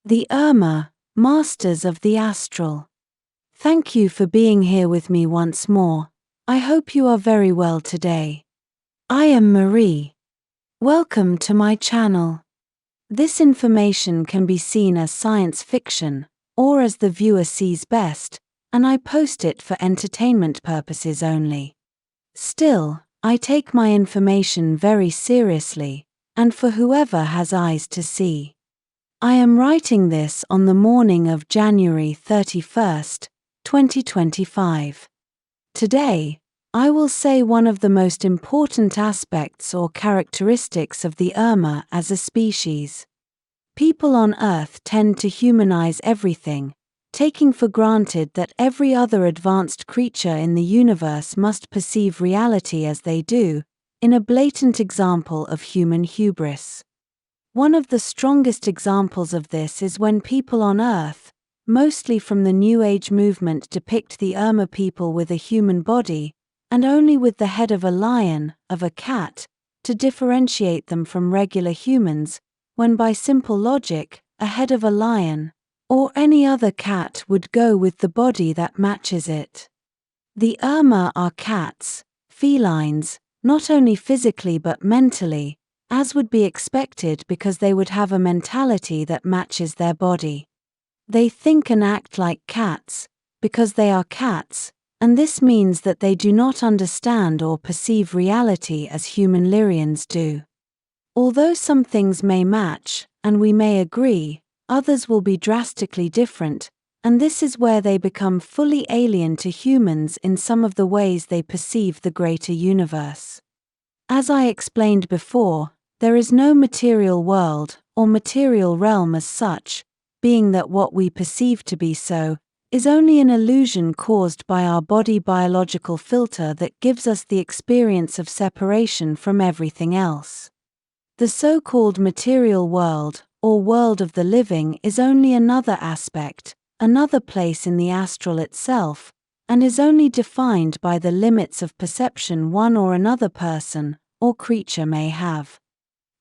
The Urmah, Masters of the Astral. Thank you for being here with me once more. I hope you are very well today. I am Marie. Welcome to my channel. This information can be seen as science fiction, or as the viewer sees best, and I post it for entertainment purposes only. Still, I take my information very seriously, and for whoever has eyes to see. I am writing this on the morning of January 31st, 2025. Today, I will say one of the most important aspects or characteristics of the Urmah as a species. People on Earth tend to humanize everything, taking for granted that every other advanced creature in the universe must perceive reality as they do, in a blatant example of human hubris. One of the strongest examples of this is when people on Earth, mostly from the New Age movement, depict the Urmah people with a human body, and only with the head of a lion, of a cat, to differentiate them from regular humans, when by simple logic, a head of a lion, or any other cat would go with the body that matches it. The Urmah are cats, felines, not only physically but mentally, as would be expected because they would have a mentality that matches their body. They think and act like cats, because they are cats, and this means that they do not understand or perceive reality as human Lyrians do. Although some things may match, and we may agree, others will be drastically different, and this is where they become fully alien to humans in some of the ways they perceive the greater universe. As I explained before, there is no material world, or material realm as such, being that what we perceive to be so, is only an illusion caused by our body biological filter that gives us the experience of separation from everything else. The so-called material world, or world of the living, is only another aspect, another place in the astral itself, and is only defined by the limits of perception one or another person, or creature may have.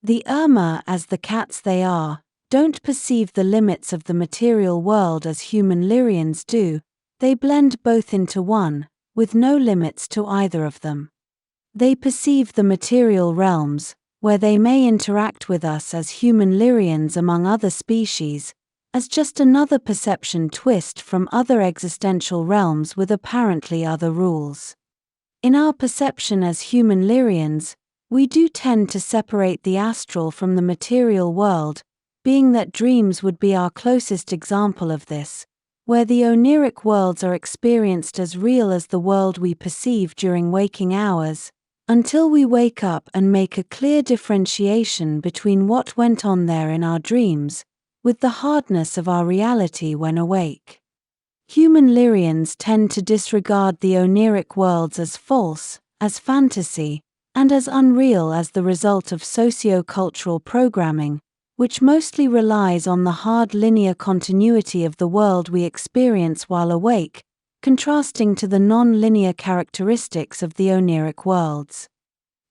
The Urmah, as the cats they are, don't perceive the limits of the material world as human Lyrians do, they blend both into one, with no limits to either of them. They perceive the material realms, where they may interact with us as human Lyrians among other species, as just another perception twist from other existential realms with apparently other rules. In our perception as human Lyrians, we do tend to separate the astral from the material world, being that dreams would be our closest example of this, where the oniric worlds are experienced as real as the world we perceive during waking hours, until we wake up and make a clear differentiation between what went on there in our dreams, with the hardness of our reality when awake. Human Lyrians tend to disregard the oniric worlds as false, as fantasy, and as unreal as the result of socio-cultural programming, which mostly relies on the hard linear continuity of the world we experience while awake, contrasting to the non-linear characteristics of the oniric worlds.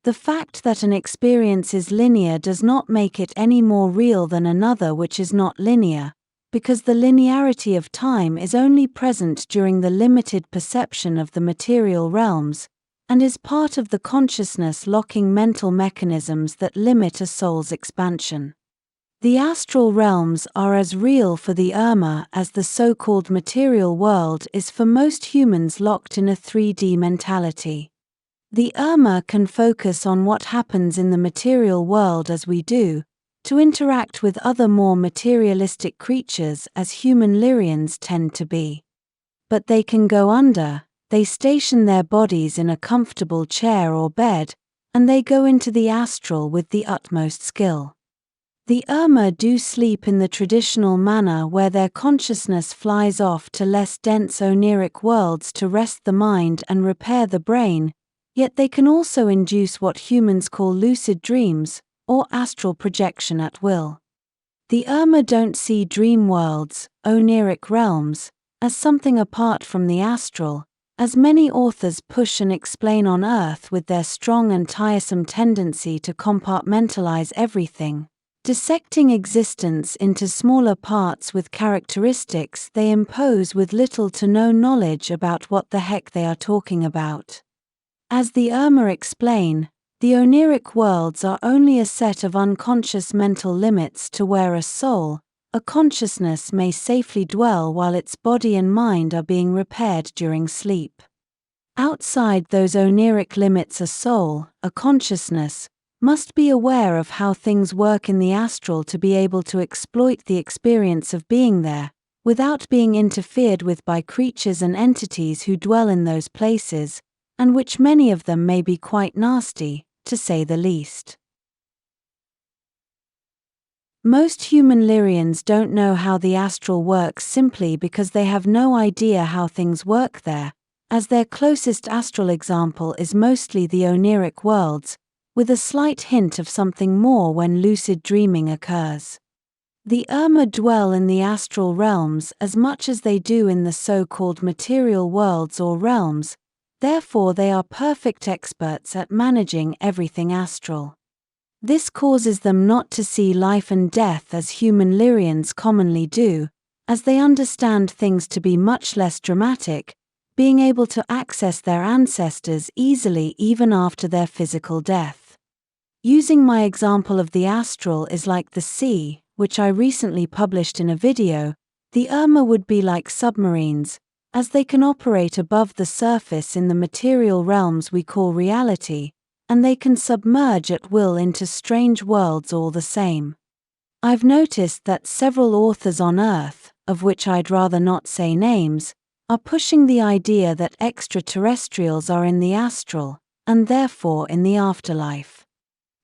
The fact that an experience is linear does not make it any more real than another which is not linear, because the linearity of time is only present during the limited perception of the material realms, and is part of the consciousness-locking mental mechanisms that limit a soul's expansion. The astral realms are as real for the Urmah as the so-called material world is for most humans locked in a 3D mentality. The Urmah can focus on what happens in the material world as we do, to interact with other more materialistic creatures as human Lyrians tend to be. But they can go under. They station their bodies in a comfortable chair or bed, and they go into the astral with the utmost skill. The Urmah do sleep in the traditional manner where their consciousness flies off to less dense oniric worlds to rest the mind and repair the brain, yet they can also induce what humans call lucid dreams, or astral projection at will. The Urmah don't see dream worlds, oniric realms, as something apart from the astral, as many authors push and explain on Earth with their strong and tiresome tendency to compartmentalize everything, dissecting existence into smaller parts with characteristics they impose with little to no knowledge about what the heck they are talking about. As the Urmah explain, the oniric worlds are only a set of unconscious mental limits to where a soul, a consciousness may safely dwell while its body and mind are being repaired during sleep. Outside those oniric limits, a soul, a consciousness, must be aware of how things work in the astral to be able to exploit the experience of being there, without being interfered with by creatures and entities who dwell in those places, and which many of them may be quite nasty, to say the least. Most human Lyrians don't know how the astral works simply because they have no idea how things work there, as their closest astral example is mostly the oniric worlds, with a slight hint of something more when lucid dreaming occurs. The Urmah dwell in the astral realms as much as they do in the so-called material worlds or realms, therefore they are perfect experts at managing everything astral. This causes them not to see life and death as human Lyrians commonly do, as they understand things to be much less dramatic, being able to access their ancestors easily even after their physical death. Using my example of the astral is like the sea, which I recently published in a video, the Urmah would be like submarines, as they can operate above the surface in the material realms we call reality, and they can submerge at will into strange worlds all the same. I've noticed that several authors on Earth, of which I'd rather not say names, are pushing the idea that extraterrestrials are in the astral, and therefore in the afterlife.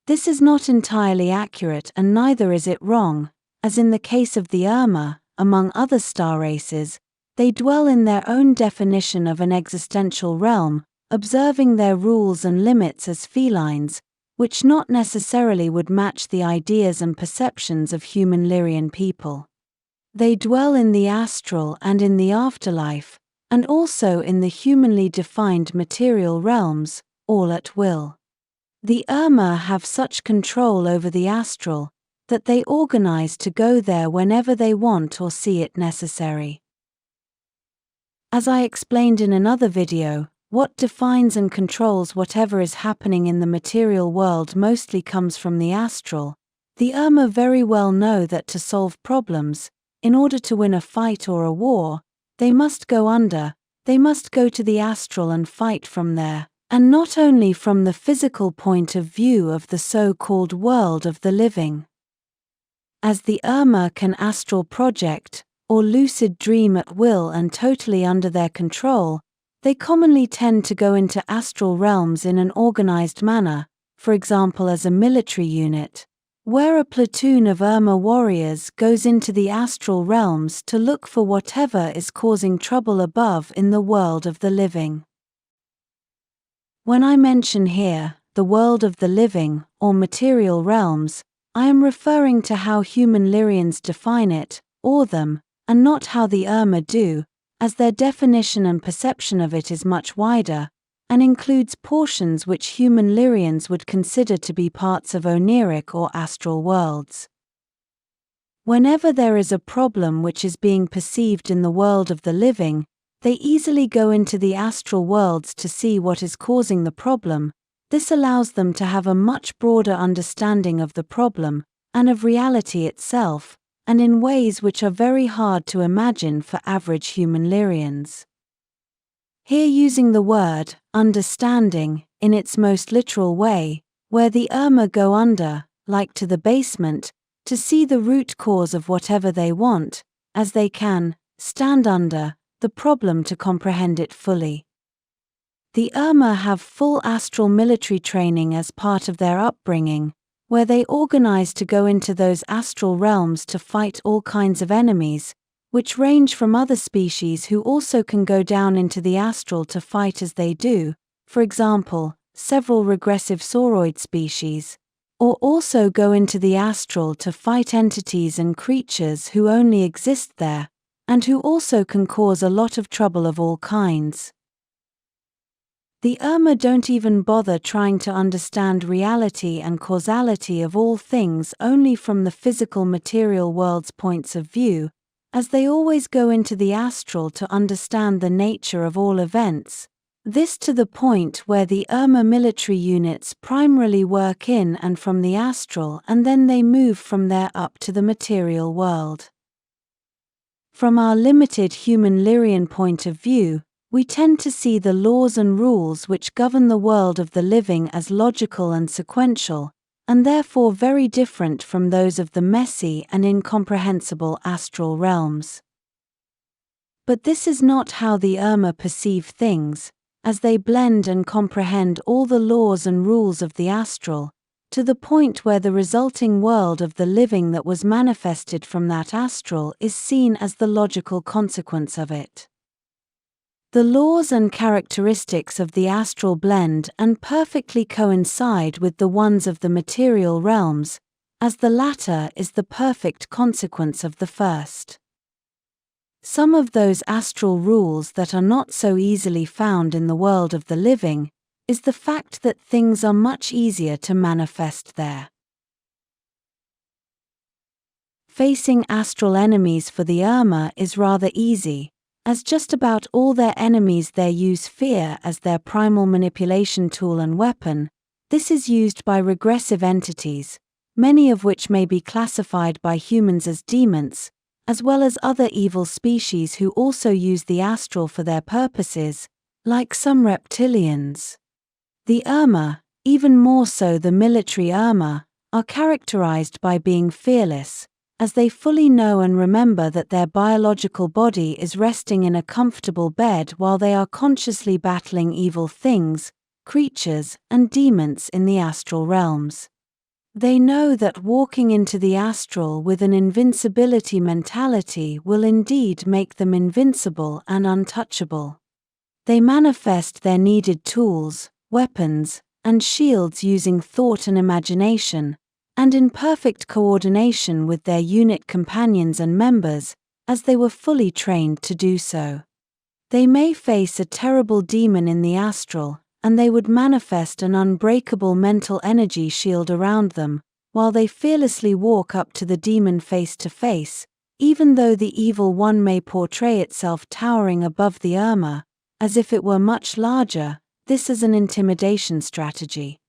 This is not entirely accurate, and neither is it wrong, as in the case of the Urmah, among other star races, they dwell in their own definition of an existential realm, observing their rules and limits as felines, which not necessarily would match the ideas and perceptions of human Lyrian people. They dwell in the astral and in the afterlife, and also in the humanly defined material realms, all at will. The Urmah have such control over the astral that they organize to go there whenever they want or see it necessary. As I explained in another video, what defines and controls whatever is happening in the material world mostly comes from the astral. The Urmah very well know that to solve problems, in order to win a fight or a war, they must go under, they must go to the astral and fight from there. And not only from the physical point of view of the so-called world of the living. As the Urmah can astral project, or lucid dream at will and totally under their control, they commonly tend to go into astral realms in an organized manner, for example as a military unit, where a platoon of Urmah warriors goes into the astral realms to look for whatever is causing trouble above in the world of the living. When I mention here, the world of the living, or material realms, I am referring to how human Lyrians define it, or them, and not how the Urmah do, as their definition and perception of it is much wider, and includes portions which human Lyrians would consider to be parts of oniric or astral worlds. Whenever there is a problem which is being perceived in the world of the living, they easily go into the astral worlds to see what is causing the problem. This allows them to have a much broader understanding of the problem, and of reality itself, and in ways which are very hard to imagine for average human Lyrians. Here using the word, understanding, in its most literal way, where the Urmah go under, like to the basement, to see the root cause of whatever they want, as they can, stand under, the problem to comprehend it fully. The Urmah have full astral military training as part of their upbringing, where they organize to go into those astral realms to fight all kinds of enemies, which range from other species who also can go down into the astral to fight as they do, for example, several regressive sauroid species, or also go into the astral to fight entities and creatures who only exist there, and who also can cause a lot of trouble of all kinds. The Urmah don't even bother trying to understand reality and causality of all things only from the physical material world's points of view, as they always go into the astral to understand the nature of all events. This to the point where the Urmah military units primarily work in and from the astral, and then they move from there up to the material world. From our limited human Lyrian point of view, we tend to see the laws and rules which govern the world of the living as logical and sequential, and therefore very different from those of the messy and incomprehensible astral realms. But this is not how the Urmah perceive things, as they blend and comprehend all the laws and rules of the astral, to the point where the resulting world of the living that was manifested from that astral is seen as the logical consequence of it. The laws and characteristics of the astral blend and perfectly coincide with the ones of the material realms, as the latter is the perfect consequence of the first. Some of those astral rules that are not so easily found in the world of the living is the fact that things are much easier to manifest there. Facing astral enemies for the Urmah is rather easy, as just about all their enemies there use fear as their primal manipulation tool and weapon. This is used by regressive entities, many of which may be classified by humans as demons, as well as other evil species who also use the astral for their purposes, like some reptilians. The Urmah, even more so the military Urmah, are characterized by being fearless, as they fully know and remember that their biological body is resting in a comfortable bed while they are consciously battling evil things, creatures, and demons in the astral realms. They know that walking into the astral with an invincibility mentality will indeed make them invincible and untouchable. They manifest their needed tools, weapons, and shields using thought and imagination, and in perfect coordination with their unit companions and members, as they were fully trained to do so. They may face a terrible demon in the astral, and they would manifest an unbreakable mental energy shield around them, while they fearlessly walk up to the demon face to face, even though the evil one may portray itself towering above the Urmah, as if it were much larger. This is an intimidation strategy.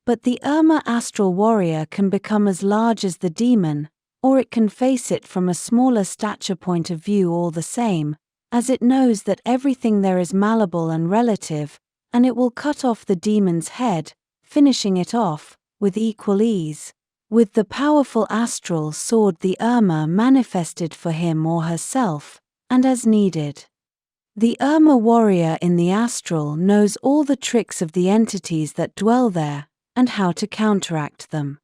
But the Urmah astral warrior can become as large as the demon, or it can face it from a smaller stature point of view all the same, as it knows that everything there is malleable and relative, and it will cut off the demon's head, finishing it off, with equal ease, with the powerful astral sword the Urmah manifested for him or herself, and as needed. The Urmah warrior in the astral knows all the tricks of the entities that dwell there, and how to counteract them.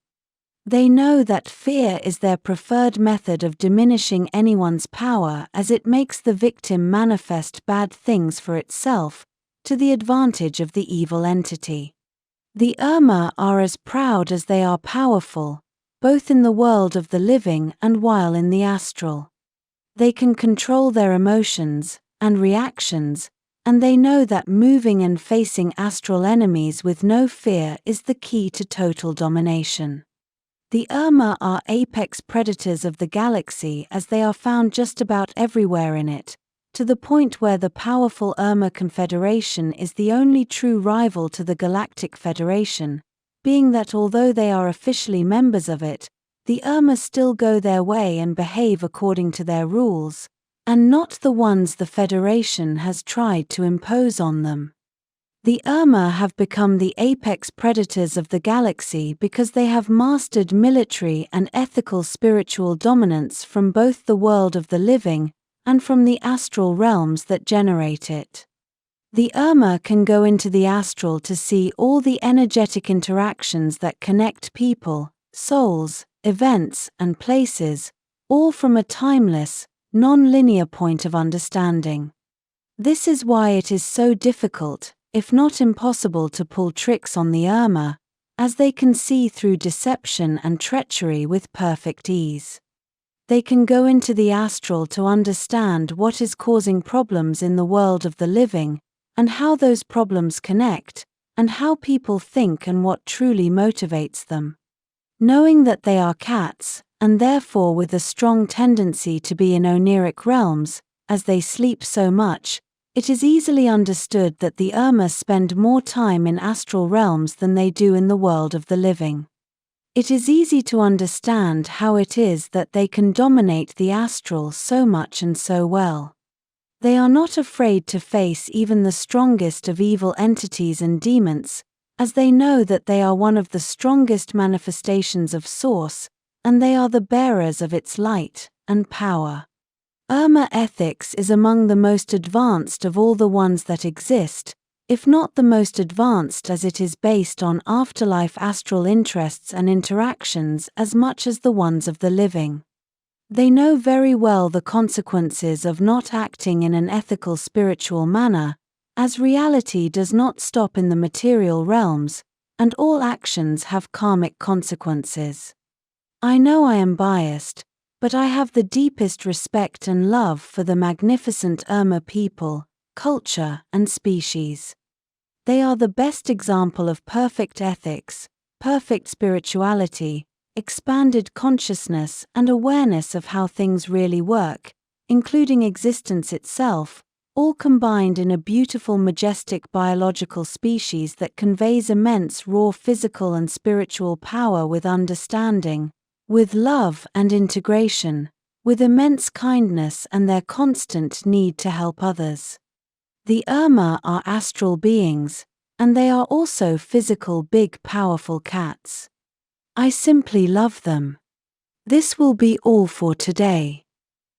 They know that fear is their preferred method of diminishing anyone's power, as it makes the victim manifest bad things for itself, to the advantage of the evil entity. The Urmah are as proud as they are powerful, both in the world of the living and while in the astral. They can control their emotions and reactions, and they know that moving and facing astral enemies with no fear is the key to total domination. The Urmah are apex predators of the galaxy, as they are found just about everywhere in it, to the point where the powerful Urmah Confederation is the only true rival to the Galactic Federation, being that although they are officially members of it, the Urmah still go their way and behave according to their rules, and not the ones the Federation has tried to impose on them. The Urmah have become the apex predators of the galaxy because they have mastered military and ethical spiritual dominance from both the world of the living and from the astral realms that generate it. The Urmah can go into the astral to see all the energetic interactions that connect people, souls, events, and places, all from a timeless, non-linear point of understanding. This is why it is so difficult, if not impossible, to pull tricks on the Urmah, as they can see through deception and treachery with perfect ease. They can go into the astral to understand what is causing problems in the world of the living, and how those problems connect, and how people think and what truly motivates them. Knowing that they are cats, and therefore with a strong tendency to be in oniric realms, as they sleep so much, it is easily understood that the Urmah spend more time in astral realms than they do in the world of the living. It is easy to understand how it is that they can dominate the astral so much and so well. They are not afraid to face even the strongest of evil entities and demons, as they know that they are one of the strongest manifestations of Source, and they are the bearers of its light and power. Urmah ethics is among the most advanced of all the ones that exist, if not the most advanced, as it is based on afterlife astral interests and interactions as much as the ones of the living. They know very well the consequences of not acting in an ethical spiritual manner, as reality does not stop in the material realms, and all actions have karmic consequences. I know I am biased, but I have the deepest respect and love for the magnificent Urmah people, culture, and species. They are the best example of perfect ethics, perfect spirituality, expanded consciousness, and awareness of how things really work, including existence itself, all combined in a beautiful, majestic biological species that conveys immense raw physical and spiritual power with understanding, with love and integration, with immense kindness and their constant need to help others. The Urmah are astral beings, and they are also physical, big, powerful cats. I simply love them. This will be all for today.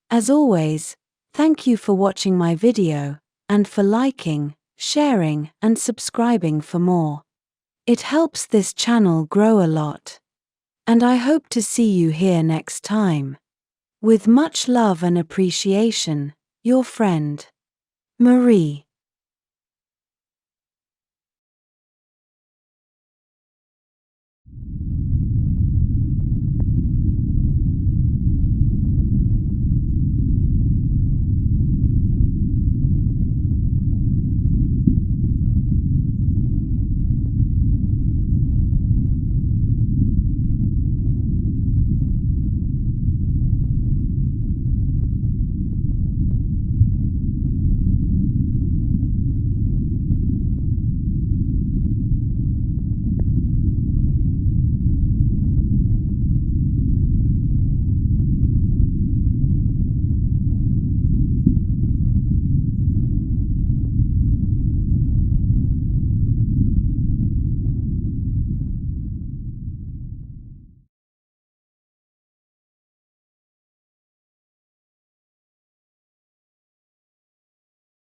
As always, thank you for watching my video, and for liking, sharing, and subscribing for more. It helps this channel grow a lot. And I hope to see you here next time. With much love and appreciation, your friend, Marie.